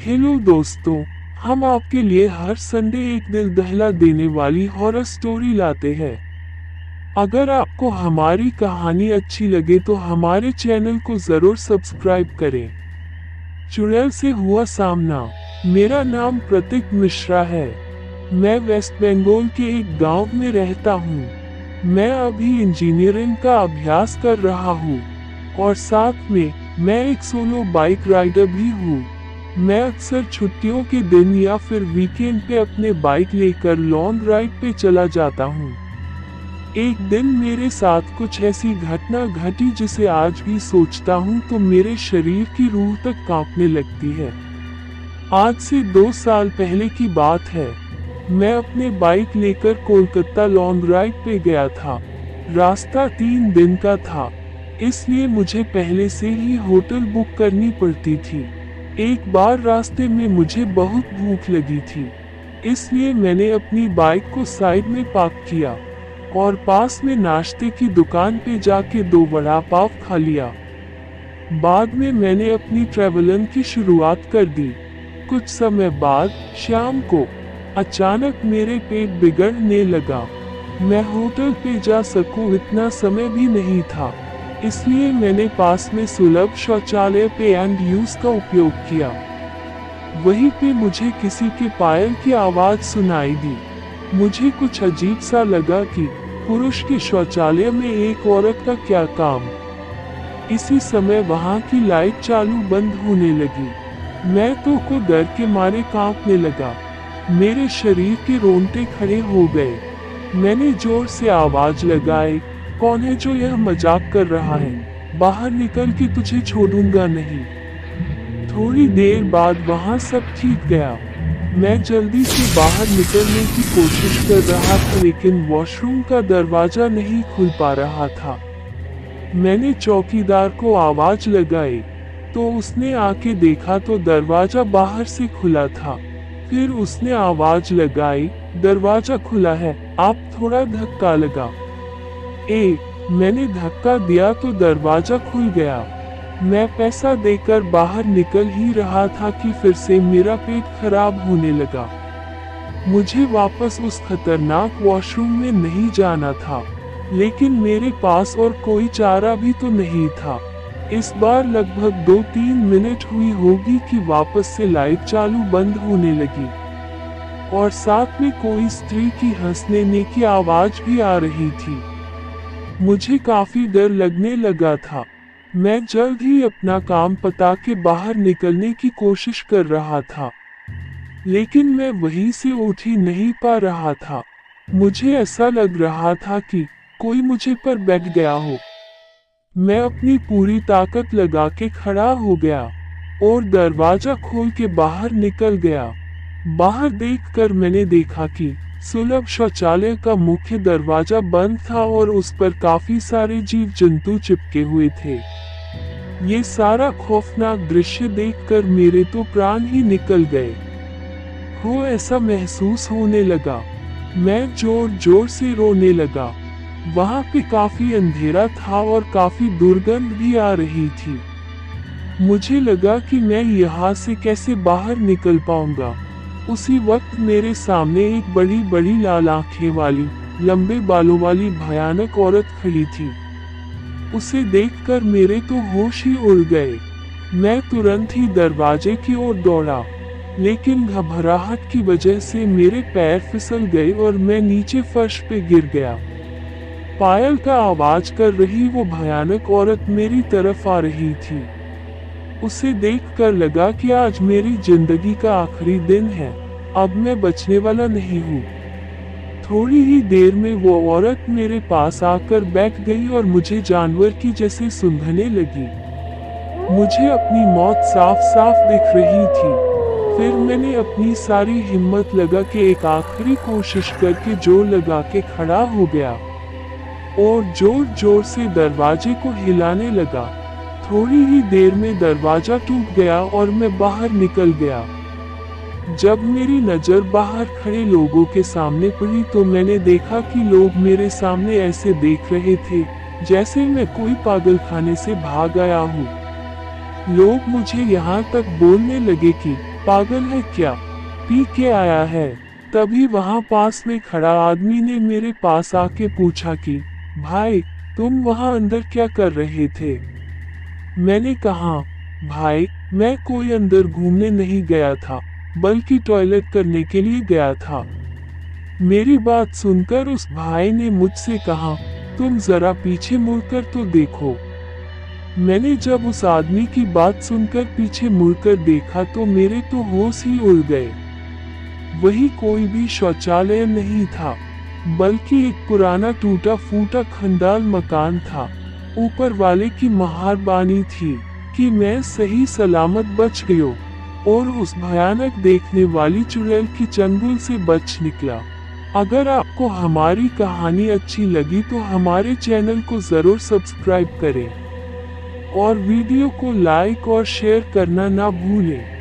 Hello दोस्तों, हम आपके लिए हर संडे एक दिल दहला देने वाली हॉरर स्टोरी लाते हैं। अगर आपको हमारी कहानी अच्छी लगे तो हमारे चैनल को जरूर सब्सक्राइब करें। चुड़ैल से हुआ सामना। मेरा नाम प्रतीक मिश्रा है। मैं वेस्ट बंगाल के एक गांव में रहता हूँ। मैं अभी इंजीनियरिंग का अभ्यास कर रहा हूँ और साथ में मैं एक सोलो बाइक राइडर भी हूँ। मैं अक्सर छुट्टियों के दिन या फिर वीकेंड पे अपने बाइक लेकर लॉन्ग राइड पे चला जाता हूँ। एक दिन मेरे साथ कुछ ऐसी घटना घटी जिसे आज भी सोचता हूँ तो मेरे शरीर की रूह तक कांपने लगती है। आज से 2 साल पहले की बात है। मैं अपने बाइक लेकर कोलकाता लॉन्ग राइड पे गया था। रास्ता 3 दिन का था, इसलिए मुझे पहले से ही होटल बुक करनी पड़ती थी। एक बार रास्ते में मुझे बहुत भूख लगी थी, इसलिए मैंने अपनी बाइक को साइड में पार्क किया और पास में नाश्ते की दुकान पे जाके 2 वड़ा पाव खा लिया। बाद में मैंने अपनी ट्रैवलन की शुरुआत कर दी। कुछ समय बाद शाम को अचानक मेरे पेट बिगड़ने लगा। मैं होटल पे जा सकूं इतना समय भी नहीं था, इसलिए मैंने पास में सुलभ शौचालय पे एंड यूज का उपयोग किया। वहीं पे मुझे किसी के पायल की आवाज सुनाई दी। मुझे कुछ अजीब सा लगा कि पुरुष के शौचालय में एक औरत का क्या काम। इसी समय वहां की लाइट चालू बंद होने लगी। मैं तो को डर के मारे कांपने लगा। मेरे शरीर के रोंगटे खड़े हो गए। मैंने जोर से आवाज लगाई, कौन है जो यह मजाक कर रहा है? बाहर निकल के तुझे छोड़ूंगा नहीं। थोड़ी देर बाद वहां सब ठीक गया। मैं जल्दी से बाहर निकलने की कोशिश कर रहा था, लेकिन वॉशरूम का दरवाजा नहीं खुल पा रहा था। मैंने चौकीदार को आवाज लगाई तो उसने आके देखा तो दरवाजा बाहर से खुला था। फिर उसने आवाज लगाई, दरवाजा खुला है, आप थोड़ा धक्का लगा। मैंने धक्का दिया तो दरवाजा खुल गया। मैं पैसा देकर बाहर निकल ही रहा था कि फिर से मेरा पेट खराब होने लगा। मुझे वापस उस खतरनाक वॉशरूम में नहीं जाना था, लेकिन मेरे पास और कोई चारा भी तो नहीं था। इस बार लगभग 2-3 मिनट हुई होगी कि वापस से लाइट चालू बंद होने लगी और साथ में कोई स्त्री की हंसने की आवाज भी आ रही थी। मुझे काफी डर लगने लगा था। मैं जल्द ही अपना काम पता के बाहर निकलने की कोशिश कर रहा था, लेकिन मैं वहीं से उठ ही नहीं पा रहा था। मुझे ऐसा लग रहा था कि कोई मुझे पर बैठ गया हो। मैं अपनी पूरी ताकत लगा के खड़ा हो गया और दरवाजा खोल के बाहर निकल गया। बाहर देखकर मैंने देखा कि सुलभ शौचालय का मुख्य दरवाजा बंद था और उस पर काफी सारे जीव जंतु चिपके हुए थे। ये सारा खौफनाक दृश्य देखकर मेरे तो प्राण ही निकल गए। ऐसा महसूस होने लगा। मैं जोर जोर से रोने लगा। वहां पे काफी अंधेरा था और काफी दुर्गंध भी आ रही थी। मुझे लगा कि मैं यहाँ से कैसे बाहर निकल पाऊंगा। उसी वक्त मेरे सामने एक बड़ी बड़ी लाल आंखें वाली, लंबे बालों वाली भयानक औरत खड़ी थी। उसे देखकर मेरे तो होश ही उड़ गए। मैं तुरंत ही दरवाजे की ओर दौड़ा, लेकिन घबराहट की वजह से मेरे पैर फिसल गए और मैं नीचे फर्श पे गिर गया। पायल का आवाज कर रही वो भयानक औरत मेरी तरफ आ रही थी। उसे देखकर लगा कि आज मेरी जिंदगी का आखिरी दिन है। अब मैं बचने वाला नहीं हूँ। थोड़ी ही देर में वो औरत मेरे पास आकर बैठ गई और मुझे जानवर की जैसे सूंघने लगी। मुझे अपनी मौत साफ साफ दिख रही थी। फिर मैंने अपनी सारी हिम्मत लगा के एक आखिरी कोशिश करके जोर लगा के खड़ा हो गया और जोर जोर से दरवाजे को हिलाने लगा। थोड़ी ही देर में दरवाजा टूट गया और मैं बाहर निकल गया। जब मेरी नजर बाहर खड़े लोगों के सामने पड़ी तो मैंने देखा कि लोग मेरे सामने ऐसे देख रहे थे जैसे मैं कोई पागलखाने से भाग आया हूँ। लोग मुझे यहाँ तक बोलने लगे कि पागल है क्या? पी के आया है। तभी वहां पास में खड़ा आदमी ने मेरे पास आके पूछा कि भाई, तुम वहां अंदर क्या कर रहे थे? मैंने कहा, भाई, मैं कोई अंदर घूमने नहीं गया था, बल्कि टॉयलेट करने के लिए गया था। मेरी बात सुनकर उस भाई ने मुझसे कहा, तुम जरा पीछे मुड़कर तो देखो। मैंने जब उस आदमी की बात सुनकर पीछे मुड़कर देखा तो मेरे तो होश ही उड़ गए। वही कोई भी शौचालय नहीं था, बल्कि एक पुराना टूटा फूटा खंडाल मकान था। ऊपर वाले की मेहरबानी थी कि मैं सही सलामत बच गया और उस भयानक देखने वाली चुड़ैल की चंगुल से बच निकला। अगर आपको हमारी कहानी अच्छी लगी तो हमारे चैनल को जरूर सब्सक्राइब करें और वीडियो को लाइक और शेयर करना ना भूलें।